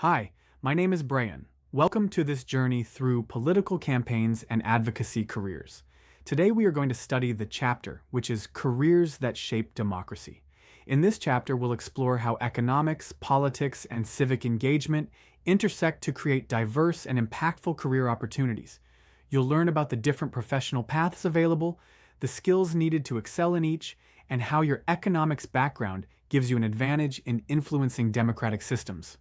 Hi, my name is Brian. Welcome to this journey through political campaigns and advocacy careers. Today we are going to study the chapter, which is Careers That Shape Democracy. In this chapter, we'll explore how economics, politics, and civic engagement intersect to create diverse and impactful career opportunities. You'll learn about the different professional paths available, the skills needed to excel in each, and how your economics background gives you an advantage in influencing democratic systems.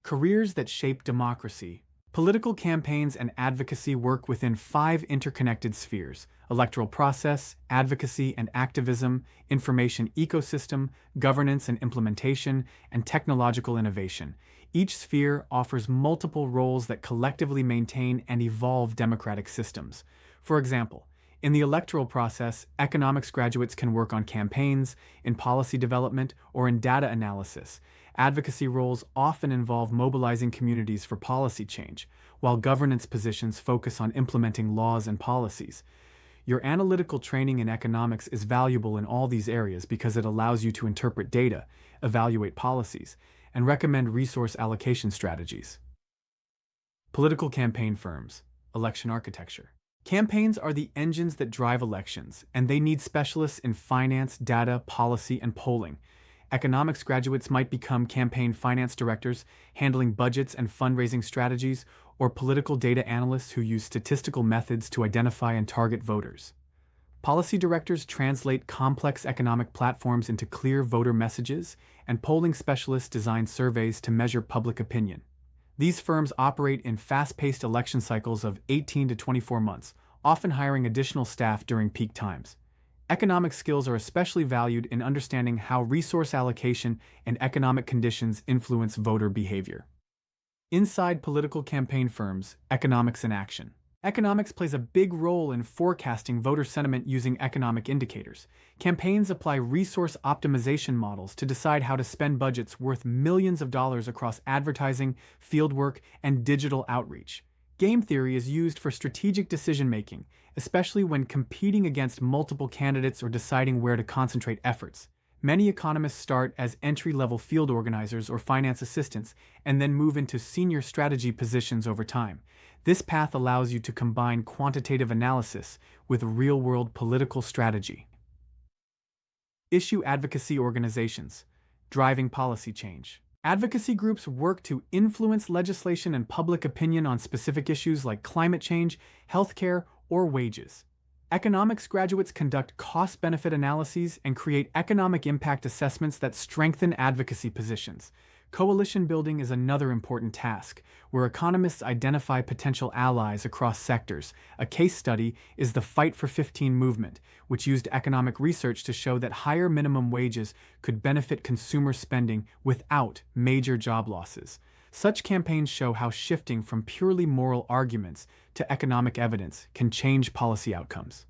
Careers that shape democracy. Political campaigns and advocacy work within five interconnected spheres: electoral process, advocacy and activism, information ecosystem, governance and implementation, and technological innovation. Each sphere offers multiple roles that collectively maintain and evolve democratic systems. For example, in the electoral process, economics graduates can work on campaigns, in policy development, or in data analysis. Advocacy roles often involve mobilizing communities for policy change, while governance positions focus on implementing laws and policies. Your analytical training in economics is valuable in all these areas because it allows you to interpret data, evaluate policies, and recommend resource allocation strategies. Political campaign firms. Election architecture. Campaigns are the engines that drive elections, and they need specialists in finance, data, policy, and polling. Economics graduates might become campaign finance directors, handling budgets and fundraising strategies, or political data analysts who use statistical methods to identify and target voters. Policy directors translate complex economic platforms into clear voter messages, and polling specialists design surveys to measure public opinion. These firms operate in fast-paced election cycles of 18 to 24 months, often hiring additional staff during peak times. Economic skills are especially valued in understanding how resource allocation and economic conditions influence voter behavior. Inside political campaign firms, economics in action. Economics plays a big role in forecasting voter sentiment using economic indicators. Campaigns apply resource optimization models to decide how to spend budgets worth millions of dollars across advertising, fieldwork, and digital outreach. Game theory is used for strategic decision-making, especially when competing against multiple candidates or deciding where to concentrate efforts. Many economists start as entry-level field organizers or finance assistants and then move into senior strategy positions over time. This path allows you to combine quantitative analysis with real-world political strategy. Issue advocacy organizations, driving policy change. Advocacy groups work to influence legislation and public opinion on specific issues like climate change, healthcare, or wages. Economics graduates conduct cost-benefit analyses and create economic impact assessments that strengthen advocacy positions. Coalition building is another important task, where economists identify potential allies across sectors. A case study is the Fight for 15 movement, which used economic research to show that higher minimum wages could benefit consumer spending without major job losses. Such campaigns show how shifting from purely moral arguments to economic evidence can change policy outcomes.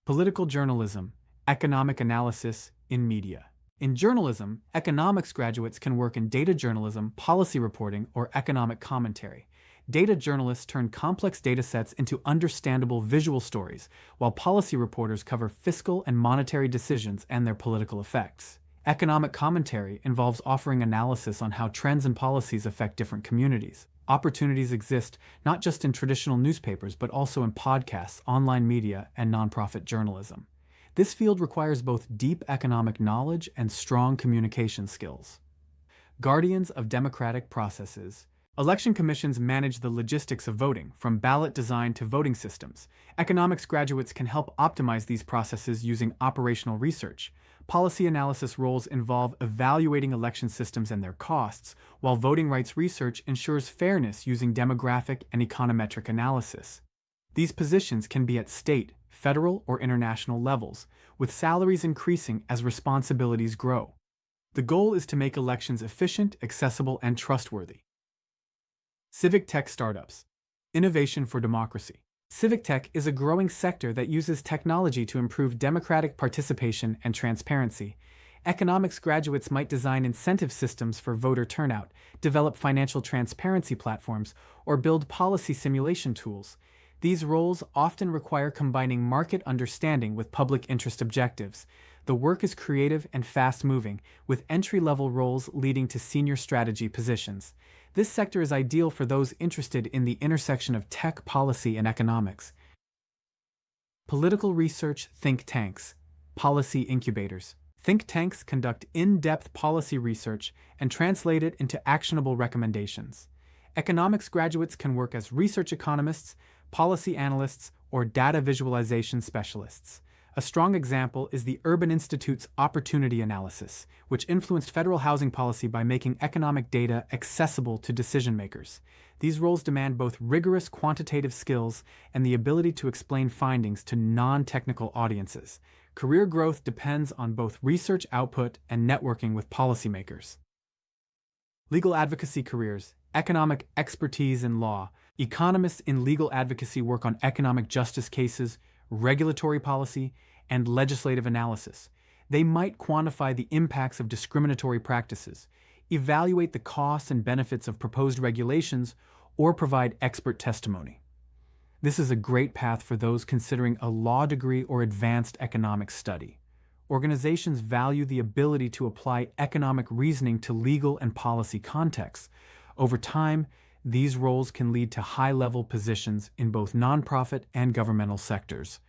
Political journalism, economic analysis in media. In journalism, economics graduates can work in data journalism, policy reporting, or economic commentary. Data journalists turn complex data sets into understandable visual stories, while policy reporters cover fiscal and monetary decisions and their political effects. Economic commentary involves offering analysis on how trends and policies affect different communities. Opportunities exist not just in traditional newspapers, but also in podcasts, online media, and nonprofit journalism. This field requires both deep economic knowledge and strong communication skills. Guardians of democratic processes. Election commissions manage the logistics of voting, from ballot design to voting systems. Economics graduates can help optimize these processes using operational research. Policy analysis roles involve evaluating election systems and their costs, while voting rights research ensures fairness using demographic and econometric analysis. These positions can be at state, federal, or international levels, with salaries increasing as responsibilities grow. The goal is to make elections efficient, accessible, and trustworthy. Civic tech startups. Innovation for democracy. Civic tech is a growing sector that uses technology to improve democratic participation and transparency. Economics graduates might design incentive systems for voter turnout, develop financial transparency platforms, or build policy simulation tools. These roles often require combining market understanding with public interest objectives. The work is creative and fast-moving, with entry-level roles leading to senior strategy positions. This sector is ideal for those interested in the intersection of tech, policy, and economics. Political research think tanks, policy incubators. Think tanks conduct in-depth policy research and translate it into actionable recommendations. Economics graduates can work as research economists, policy analysts, or data visualization specialists. A strong example is the Urban Institute's Opportunity Analysis, which influenced federal housing policy by making economic data accessible to decision-makers. These roles demand both rigorous quantitative skills and the ability to explain findings to non-technical audiences. Career growth depends on both research output and networking with policymakers. Legal advocacy careers, economic expertise in law. Economists in legal advocacy work on economic justice cases, regulatory policy, and legislative analysis. They might quantify the impacts of discriminatory practices, evaluate the costs and benefits of proposed regulations, or provide expert testimony. This is a great path for those considering a law degree or advanced economics study. Organizations value the ability to apply economic reasoning to legal and policy contexts. Over time, these roles can lead to high-level positions in both nonprofit and governmental sectors.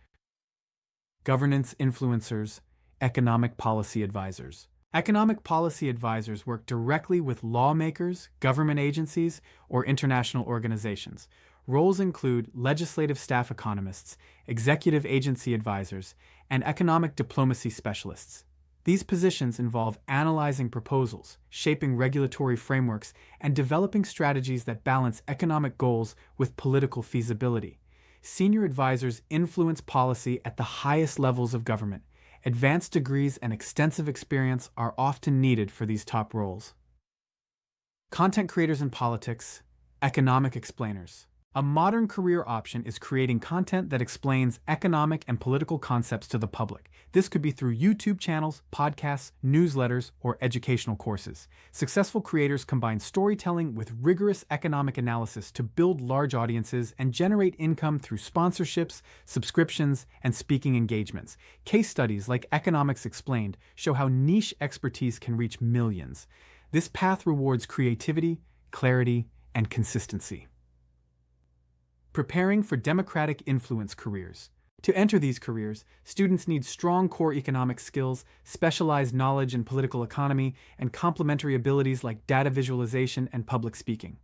Governance influencers, economic policy advisors. Economic policy advisors work directly with lawmakers, government agencies, or international organizations. Roles include legislative staff economists, executive agency advisors, and economic diplomacy specialists. These positions involve analyzing proposals, shaping regulatory frameworks, and developing strategies that balance economic goals with political feasibility. Senior advisors influence policy at the highest levels of government. Advanced degrees and extensive experience are often needed for these top roles. Content creators in politics, economic explainers. A modern career option is creating content that explains economic and political concepts to the public. This could be through YouTube channels, podcasts, newsletters, or educational courses. Successful creators combine storytelling with rigorous economic analysis to build large audiences and generate income through sponsorships, subscriptions, and speaking engagements. Case studies like Economics Explained show how niche expertise can reach millions. This path rewards creativity, clarity, and consistency. Preparing for democratic influence careers. To enter these careers, students need strong core economic skills, specialized knowledge in political economy, and complementary abilities like data visualization and public speaking.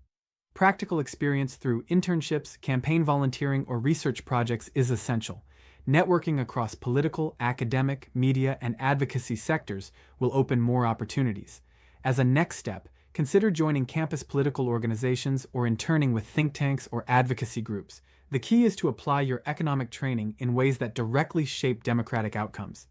Practical experience through internships, campaign volunteering, or research projects is essential. Networking across political, academic, media, and advocacy sectors will open more opportunities. As a next step, consider joining campus political organizations or interning with think tanks or advocacy groups. The key is to apply your economic training in ways that directly shape democratic outcomes.